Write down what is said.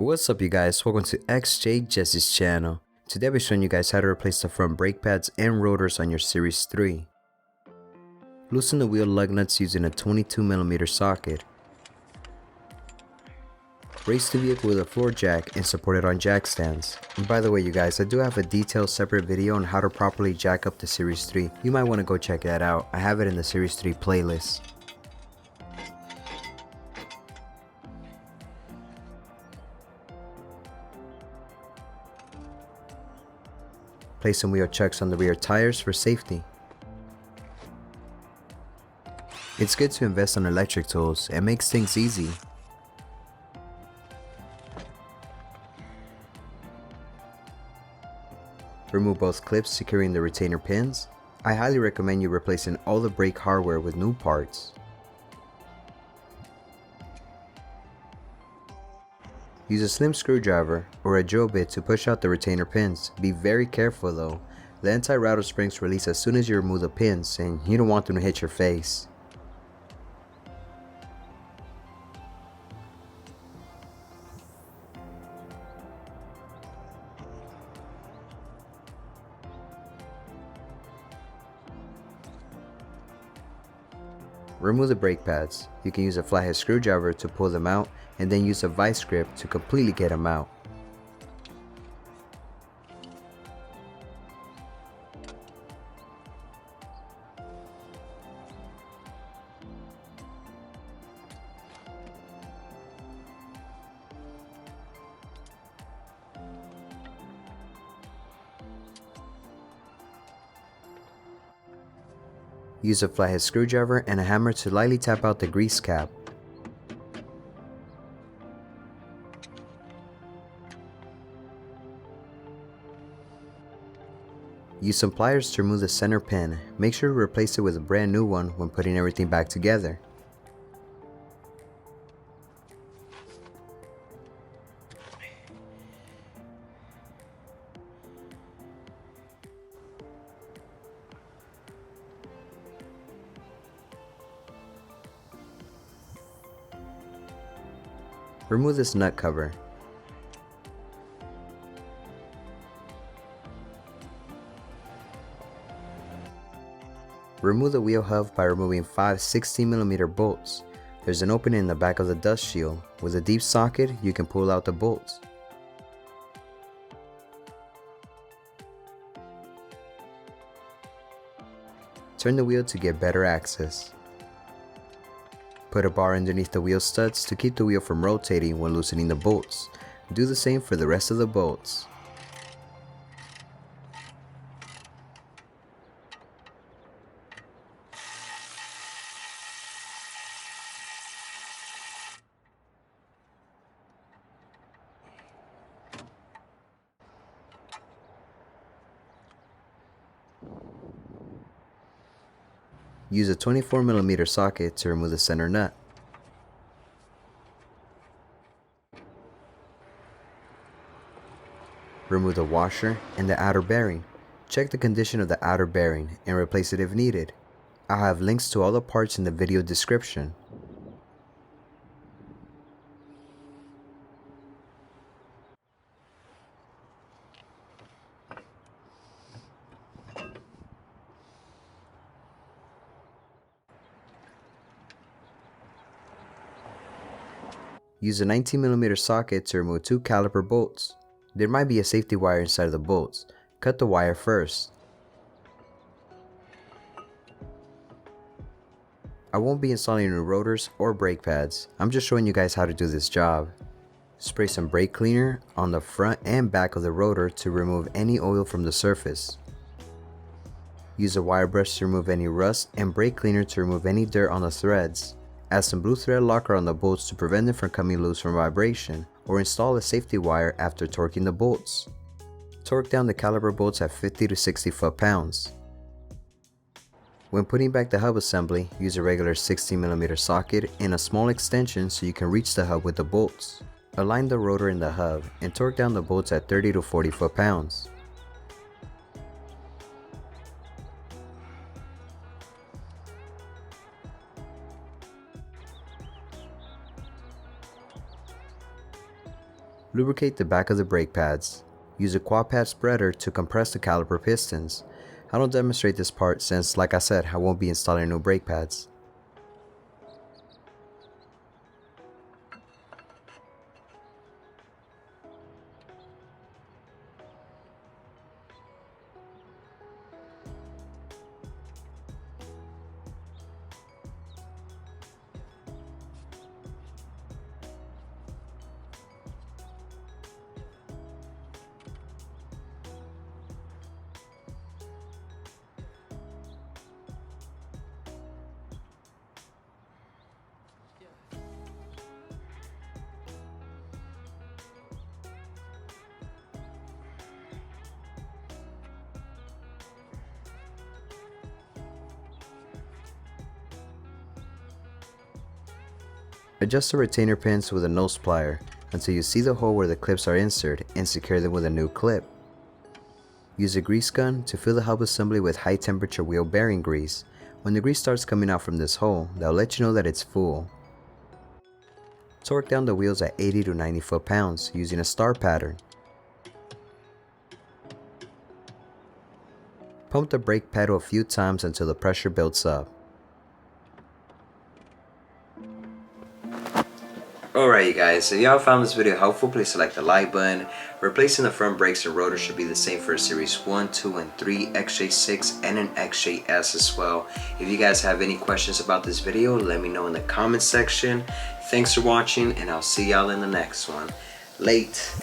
What's up you guys, welcome to XJ6's channel. Today I'll be showing you guys how to replace the front brake pads and rotors on your Series 3. Loosen the wheel lug nuts using a 22mm socket. Raise the vehicle with a floor jack and support it on jack stands. And by the way you guys, I do have a detailed separate video on how to properly jack up the Series 3. You might want to go check that out. I have it in the Series 3 playlist. Place some wheel chucks on the rear tires for safety. It's good to invest on electric tools, it makes things easy. Remove both clips securing the retainer pins. I highly recommend you replacing all the brake hardware with new parts. Use a slim screwdriver or a drill bit to push out the retainer pins. Be very careful though. The anti-rattle springs release as soon as you remove the pins and you don't want them to hit your face. Remove the brake pads. You can use a flathead screwdriver to pull them out and then use a vice grip to completely get them out. Use a flathead screwdriver and a hammer to lightly tap out the grease cap. Use some pliers to remove the center pin. Make sure to replace it with a brand new one when putting everything back together. Remove this nut cover. Remove the wheel hub by removing 5 16mm bolts. There's an opening in the back of the dust shield. With a deep socket, you can pull out the bolts. Turn the wheel to get better access. Put a bar underneath the wheel studs to keep the wheel from rotating when loosening the bolts. Do the same for the rest of the bolts. Use a 24mm socket to remove the center nut. Remove the washer and the outer bearing. Check the condition of the outer bearing and replace it if needed. I'll have links to all the parts in the video description. Use a 19mm socket to remove 2 caliper bolts. There might be a safety wire inside of the bolts. Cut the wire first. I won't be installing new rotors or brake pads. I'm just showing you guys how to do this job. Spray some brake cleaner on the front and back of the rotor to remove any oil from the surface. Use a wire brush to remove any rust and brake cleaner to remove any dirt on the threads. Add some blue thread locker on the bolts to prevent them from coming loose from vibration, or install a safety wire after torquing the bolts. Torque down the caliper bolts at 50 to 60 foot-pounds. When putting back the hub assembly, use a regular 16mm socket and a small extension so you can reach the hub with the bolts. Align the rotor in the hub and torque down the bolts at 30 to 40 foot-pounds. Lubricate the back of the brake pads. Use a quad pad spreader to compress the caliper pistons. I don't demonstrate this part since, like I said, I won't be installing new brake pads. Adjust the retainer pins with a nose plier until you see the hole where the clips are inserted and secure them with a new clip. Use a grease gun to fill the hub assembly with high temperature wheel bearing grease. When the grease starts coming out from this hole, that will let you know that it's full. Torque down the wheels at 80 to 90 foot-pounds using a star pattern. Pump the brake pedal a few times until the pressure builds up. Alright you guys, if y'all found this video helpful, please select the like button. Replacing the front brakes and rotor should be the same for Series 1, 2, and 3, XJ6, and an XJ6 as well. If you guys have any questions about this video, let me know in the comment section. Thanks for watching, and I'll see y'all in the next one. Late.